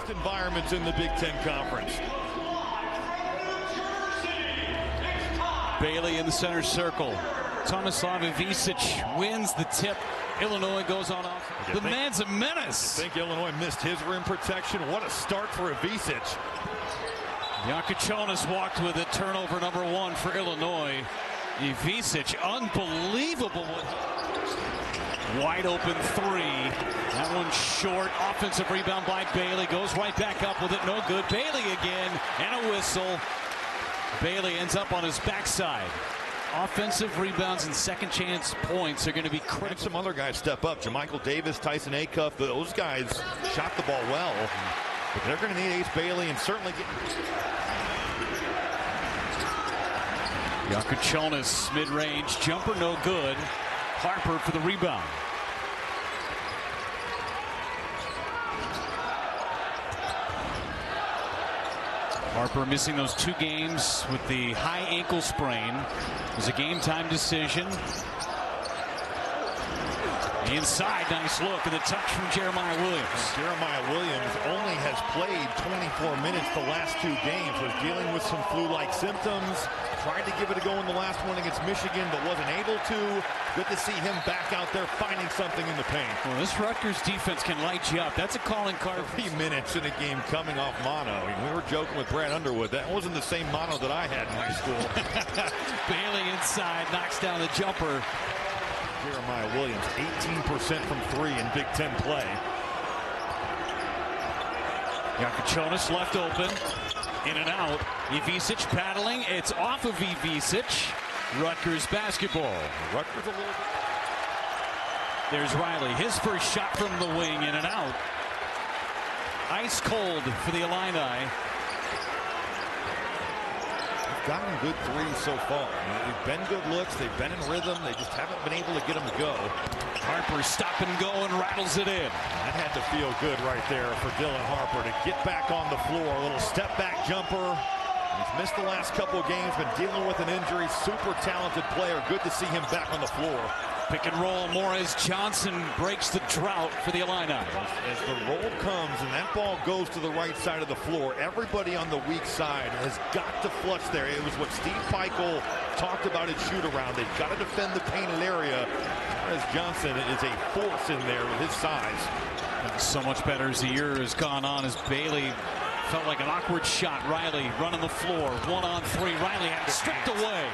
toughest environments in the Big Ten Conference. Bailey in the center circle. Tomislav Ivisic wins the tip. Illinois goes on off. The man's a menace. I think Illinois missed his rim protection. What a start for Ivisic. Jakucionis walked with it. Turnover number 1 for Illinois. Ivisic, unbelievable. Wide open 3. That one short. Offensive rebound by Bailey. Goes right back up with it. No good. Bailey again. And a whistle. Bailey ends up on his backside. Offensive rebounds and second chance points are going to be critical. Some other guys step up. Jamichael Davis, Tyson Acuff, those guys shot the ball well. But they're going to need Ace Bailey and certainly get... Jakucionis mid-range jumper, no good. Harper for the rebound. Harper missing those 2 games with the high ankle sprain. It was a game-time decision. Inside, nice look, and the touch from Jeremiah Williams. Jeremiah Williams only has played 24 minutes the last 2 games. Was dealing with some flu-like symptoms. Tried to give it a go in the last one against Michigan, but wasn't able to. Good to see him back out there finding something in the paint. Well, this Rutgers defense can light you up. That's a calling card. 3 minutes in a game coming off mono. I mean, we were joking with Brad Underwood. That wasn't the same mono that I had in high school. Bailey inside, knocks down the jumper. Jeremiah Williams, 18% from 3 in Big Ten play. Jakucionis left open. In and out. Ivisic paddling. It's off of Ivisic. Rutgers basketball. Rutgers a little bit. There's Riley. His first shot from the wing. In and out. Ice cold for the Illini. They've gotten good threes so far. They've been good looks. They've been in rhythm. They just haven't been able to get them to go. Harper stop and go and rattles it in. That had to feel good right there for Dylan Harper to get back on the floor. A little step back jumper. He's missed the last couple of games, been dealing with an injury. Super talented player. Good to see him back on the floor. Pick and roll. Morris Johnson breaks the drought for the Illini. As the roll comes and that ball goes to the right side of the floor, everybody on the weak side has got to flush there. It was what Steve Peichel talked about at shoot-around. They've got to defend the painted area. As Johnson is a force in there with his size. So much better as the year has gone on as Bailey felt like an awkward shot. Riley running the floor. 1-on-3. Riley had it stripped away.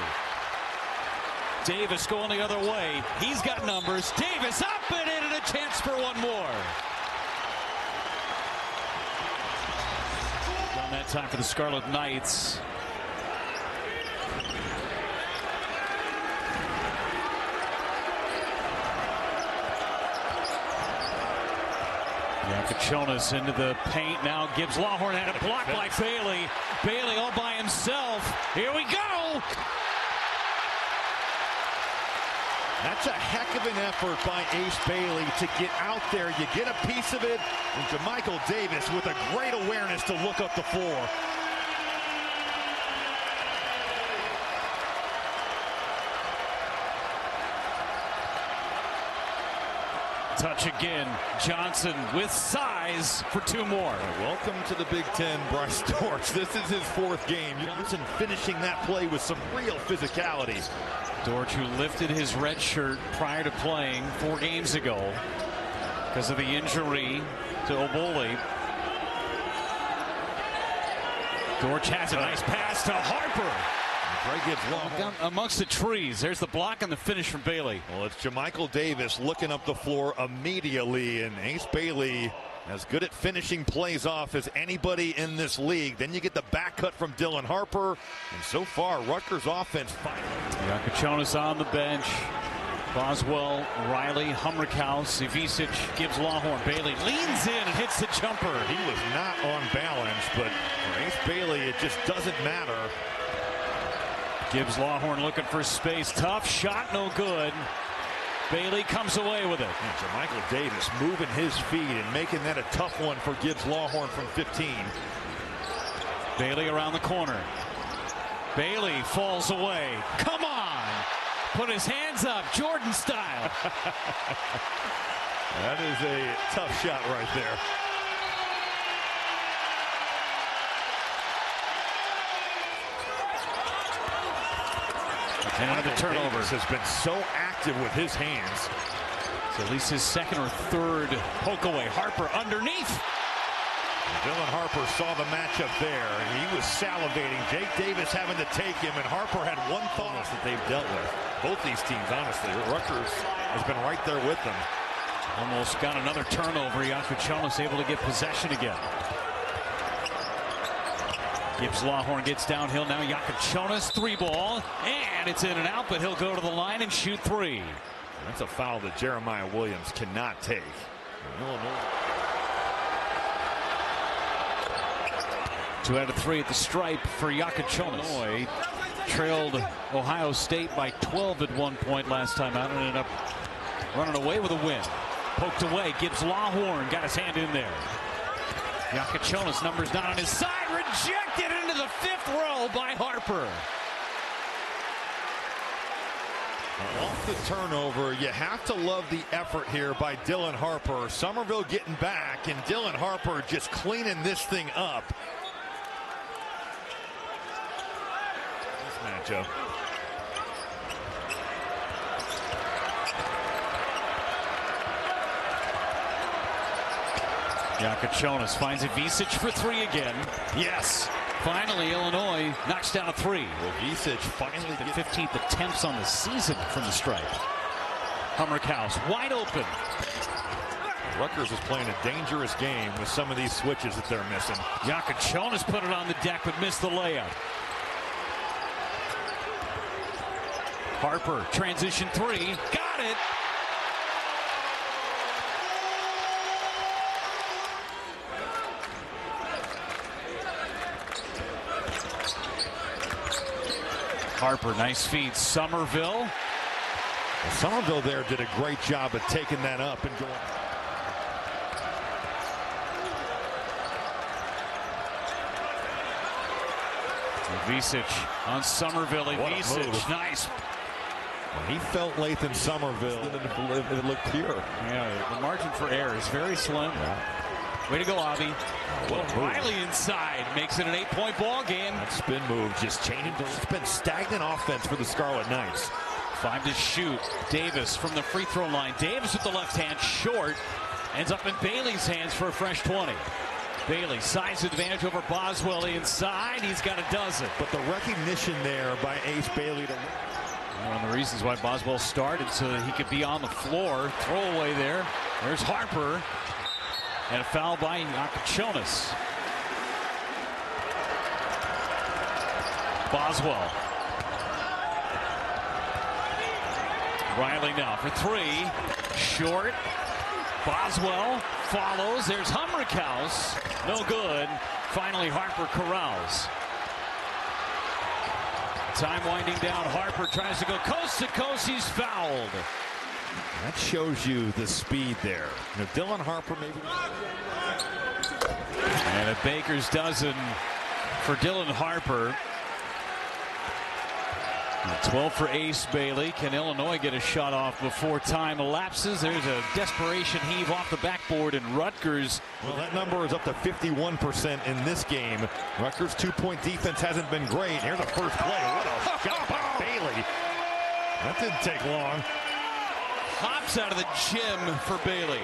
Davis going the other way. He's got numbers. Davis up and in, and a chance for one more. Done that time for the Scarlet Knights. Jakucionis into the paint. Now Gibbs Lawhorn had a block by Bailey. Bailey all by himself. Here we go. That's a heck of an effort by Ace Bailey to get out there. You get a piece of it. And Jamichael Davis with a great awareness to look up the floor. Touch again. Johnson with size for 2 more. Welcome to the Big Ten, Bryce Dortch. This is his 4th game. Johnson finishing that play with some real physicality. Dortch, who lifted his red shirt prior to playing 4 games ago because of the injury to Obole. Dortch has a nice pass to Harper. Amongst the trees. There's the block and the finish from Bailey. Well, it's Jamichael Davis looking up the floor immediately, and Ace Bailey as good at finishing plays off as anybody in this league. Then you get the back cut from Dylan Harper, and so far Rutgers offense finally. Jakucionis on the bench. Boswell, Riley, Humrichous, Ivisic, Gibbs Lawhorn. Bailey leans in and hits the jumper. He was not on balance, but for Ace Bailey it just doesn't matter. Gibbs Lawhorn looking for space. Tough shot, no good. Bailey comes away with it. And Jamichael Davis moving his feet and making that a tough one for Gibbs Lawhorn from 15. Bailey around the corner. Bailey falls away. Come on! Put his hands up, Jordan style. That is a tough shot right there. And another turnover. Davis has been so active with his hands. So at least his second or third poke away. Harper underneath. Dylan Harper saw the matchup there, and he was salivating. Jake Davis having to take him, and Harper had one thought that they've dealt with. Both these teams, honestly. Rutgers has been right there with them. Almost got another turnover. Jakucionis able to get possession again. Gibbs Lawhorn gets downhill now. Jakucionis, 3-ball, and it's in and out, but he'll go to the line and shoot 3. That's a foul that Jeremiah Williams cannot take. Illinois. 2 out of 3 at the stripe for Jakucionis. Illinois trailed Ohio State by 12 at one point last time out and ended up running away with a win. Poked away. Gibbs Lawhorn got his hand in there. Jakucionis, numbers not on his side. Rejected into the 5th row by Harper. Off the turnover, you have to love the effort here by Dylan Harper. Somerville getting back, and Dylan Harper just cleaning this thing up. Matchup. Jakucionis finds Ivisic for 3 again. Yes. Finally, Illinois knocks down a 3. Well, Ivisic finally the 15th attempts on the season from the stripe. Humrichous wide open. Rutgers is playing a dangerous game with some of these switches that they're missing. Jakucionis put it on the deck but missed the layup. Harper, transition 3, got it. Harper, nice feed. Somerville. Somerville there did a great job of taking that up and going. Ivisic on Somerville. Ivisic, nice. When he felt Lathan Somerville, it looked pure. Yeah, the margin for error is very slim. Yeah. Way to go, Avi. Riley inside makes it an 8-point ball game. That spin move just changing. It's been stagnant offense for the Scarlet Knights. 5 to shoot. Davis from the free throw line. Davis with the left hand, short. Ends up in Bailey's hands for a fresh 20. Bailey, size advantage over Boswell inside. He's got a dozen. But the recognition there by Ace Bailey to one of the reasons why Boswell started, so that he could be on the floor. Throwaway there. There's Harper. And a foul by Jakucionis. Boswell. Riley now for 3. Short. Boswell follows. There's Humrichous. No good. Finally, Harper corrals. Time winding down. Harper tries to go coast to coast. He's fouled. That shows you the speed there. Now, Dylan Harper maybe. And a baker's dozen for Dylan Harper. 12 for Ace Bailey. Can Illinois get a shot off before time elapses? There's a desperation heave off the backboard, and Rutgers. Well, that number is up to 51% in this game. Rutgers' 2-point defense hasn't been great. Here's the first play. What a shot by Bailey. That didn't take long. Hops out of the gym for Bailey.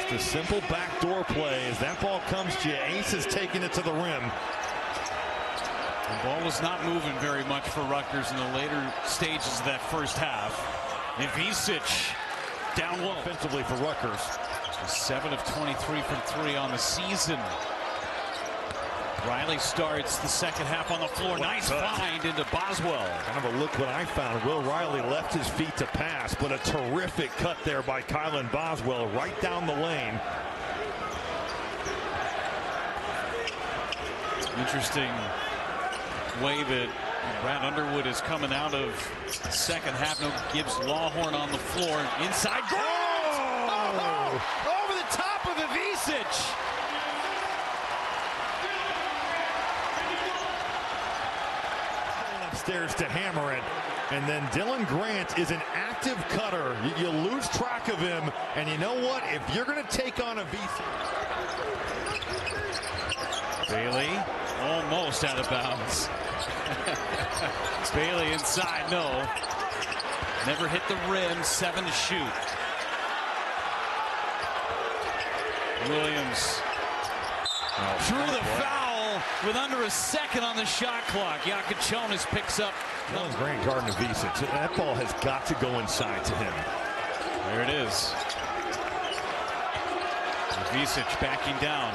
Just a simple backdoor play. As that ball comes to you, Ace is taking it to the rim. The ball was not moving very much for Rutgers in the later stages of that first half. Ivisic down low. Offensively for Rutgers. 7 of 23 from 3 on the season. Riley starts the second half on the floor. Nice find into Boswell. Kind of a look what I found. Will Riley left his feet to pass, but a terrific cut there by Kylan Boswell right down the lane. Interesting way that Brad Underwood is coming out of the second half. No Gibbs Lawhorn on the floor. Inside. Oh! Over the top of Ivisic. Upstairs to hammer it. And then Dylan Grant is an active cutter. You lose track of him. And you know what? If you're going to take on Ivisic. Bailey almost out of bounds. Bailey inside, no. Never hit the rim, 7 to shoot. Williams through the foul with under a second on the shot clock. Jakucionis picks up. Grand Garden of Visic. That ball has got to go inside to him. There it is. Visic backing down.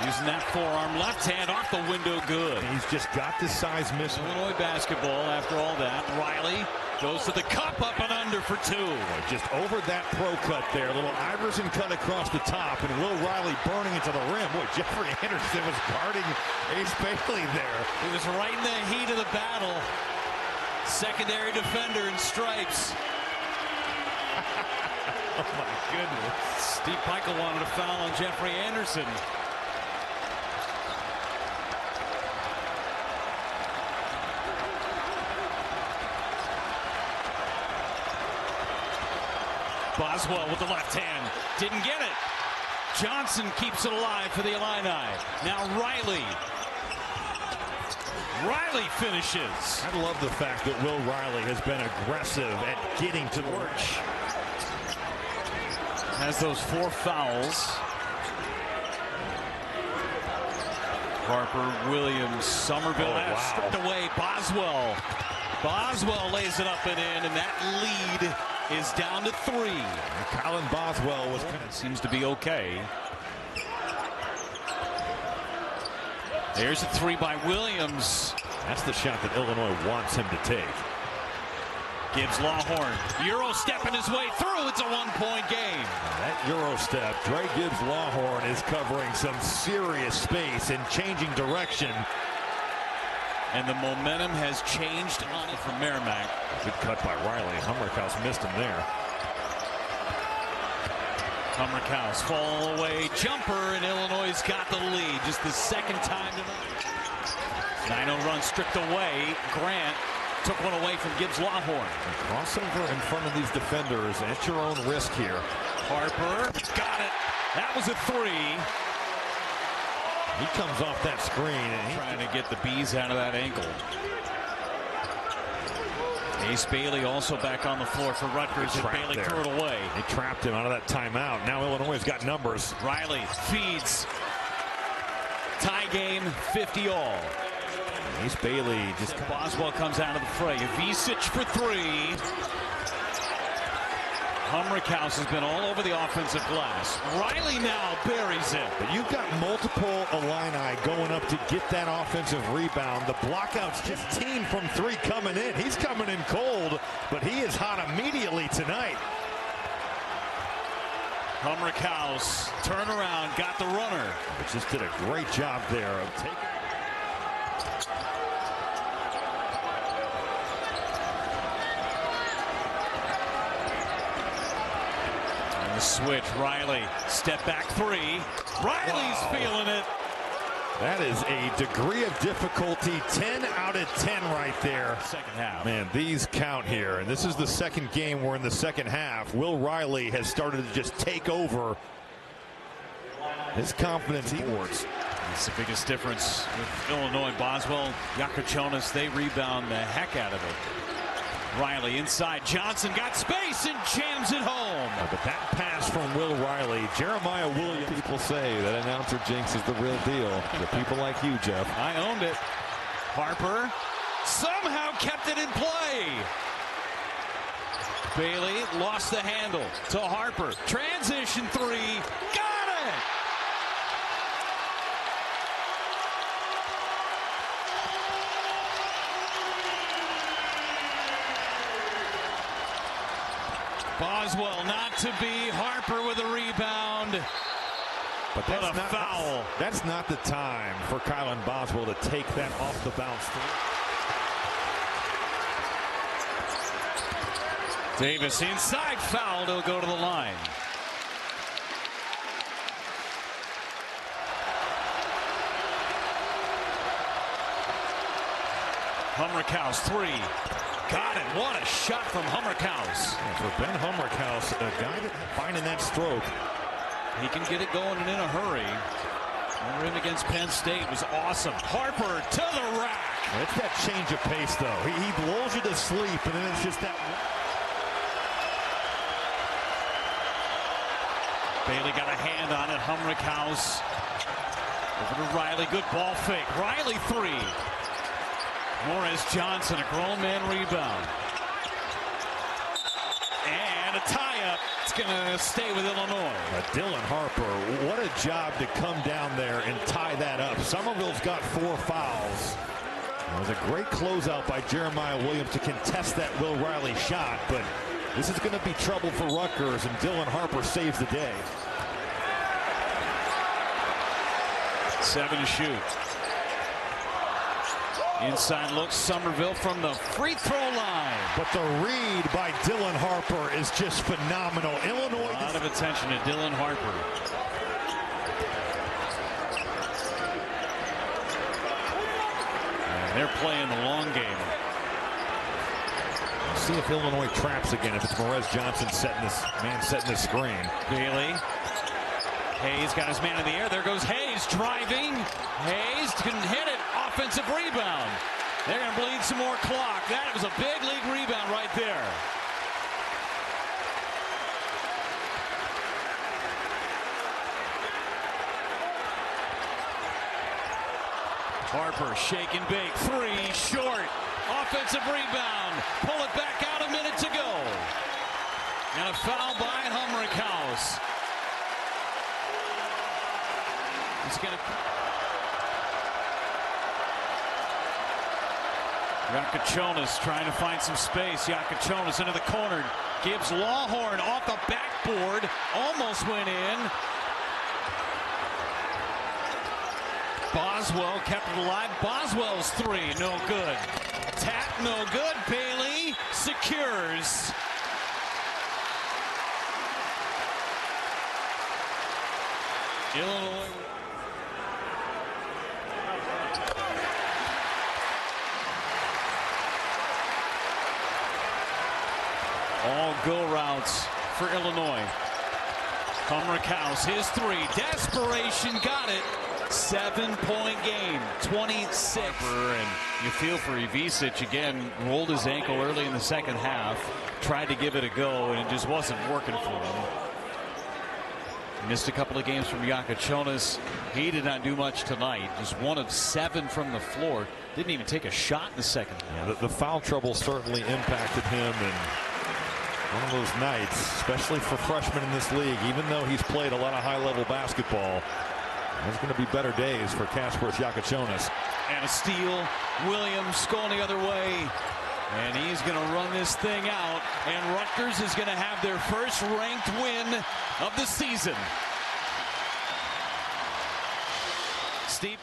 Using that forearm, left hand off the window, good. He's just got the size miss. Illinois basketball after all that. Riley goes to the cup, up and under for 2. Just over that pro cut there. A little Iverson cut across the top, and Will Riley burning into the rim. Boy, Jeffrey Anderson was guarding Ace Bailey there. He was right in the heat of the battle. Secondary defender in stripes. Oh my goodness. Steve Pikiell wanted a foul on Jeffrey Anderson. Boswell with the left hand. Didn't get it. Johnson keeps it alive for the Illini. Now Riley. Riley finishes. I love the fact that Will Riley has been aggressive at getting to work. Has those 4 fouls. Harper, Williams, Somerville stripped away. Boswell lays it up and in, and that lead is down to 3. Colin Boswell was seems to be okay. There's a 3 by Williams. That's the shot that Illinois wants him to take. Gibbs Lawhorn. Euro stepping his way through. It's a 1-point game. That Euro step. Dre Gibbs Lawhorn is covering some serious space and changing direction. And the momentum has changed on it from Merrimack. Good cut by Riley. Humrichous missed him there. Humrichous fall away jumper, and Illinois got the lead. Just the second time tonight. 9-0 run stripped away. Grant took one away from Gibbs Lawhorn. Crossover in front of these defenders at your own risk here. Harper got it. That was a 3. He comes off that screen and he's trying to get the bees out of that ankle. Ace Bailey also back on the floor for Rutgers. Bailey threw it away. They trapped him out of that timeout. Now Illinois has got numbers. Riley feeds. Tie game, 50 all. Ace Bailey just... Boswell comes out of the fray. Visic for 3. Humrichous has been all over the offensive glass. Riley now buries it. But you've got multiple Illini going up to get that offensive rebound. The blockouts just 15 from 3 coming in. He's coming in cold, but he is hot immediately tonight. Humrichous turn around, got the runner. But just did a great job there of taking... Switch, Riley, step back 3. Riley's feeling it. That is a degree of difficulty, 10 out of 10 right there. Second half. Man, these count here, and this is the second game. We're in the second half. Will Riley has started to just take over. His confidence, he boards. It's the biggest difference with Illinois. Boswell, Jakucionis, they rebound the heck out of it. Riley inside. Johnson got space and jams it home. But that pass from Will Riley, Jeremiah Williams. People say that announcer jinx is the real deal. The people like you, Jeff. I owned it. Harper somehow kept it in play. Bailey lost the handle to Harper. Transition 3. Got it. Boswell not to be. Harper with a rebound. But that's a foul. That's not the time for Kylan Boswell to take that off the bounce. Davis inside, fouled. He'll go to the line. Humrichous 3. Got it. What a shot from Humrichous. Yeah, for Ben Humrichous, a guy that finding that stroke. He can get it going and in a hurry. for him against Penn State was awesome. Harper to the rack. It's that change of pace, though. He lulls you to sleep, and then it's just that. Bailey got a hand on it. Humrichous over to Riley. Good ball fake. Riley three. Morris Johnson, a grown man rebound. And a tie-up. It's going to stay with Illinois. Dylan Harper, what a job to come down there and tie that up. Somerville's got 4 fouls. It was a great closeout by Jeremiah Williams to contest that Will Riley shot, but this is going to be trouble for Rutgers, and Dylan Harper saves the day. 7 to shoot. Inside looks Somerville from the free throw line. But the read by Dylan Harper is just phenomenal. Illinois. A lot of attention to Dylan Harper. And they're playing the long game. We'll see if Illinois traps again. If it's Morris Johnson setting this screen. Bailey. Hayes got his man in the air. There goes Hayes driving. Hayes can hit it. Offensive rebound. They're going to bleed some more clock. That was a big league rebound right there. Harper shake and bake. Three short. Offensive rebound. Pull it back out. A minute to go. And a foul by Humrichous. He's going to. Jakucionis trying to find some space. Jakucionis into the corner. Gives Lawhorn off the backboard. Almost went in. Boswell kept it alive. Boswell's three. No good. Tap no good. Bailey secures. Illinois. All go routes for Illinois. Humrichous, his three. Desperation, got it. 7-point game, 26. And you feel for Ivisic again. Rolled his ankle early in the second half. Tried to give it a go, and it just wasn't working for him. Missed a couple of games from Jakucionis. He did not do much tonight. Just 1 of 7 from the floor. Didn't even take a shot in the second half. Yeah, the foul trouble certainly impacted him, and one of those nights, especially for freshmen in this league, even though he's played a lot of high-level basketball, there's going to be better days for Kasparas Jakucionis. And a steal. Williams going the other way. And he's going to run this thing out. And Rutgers is going to have their first ranked win of the season. Steve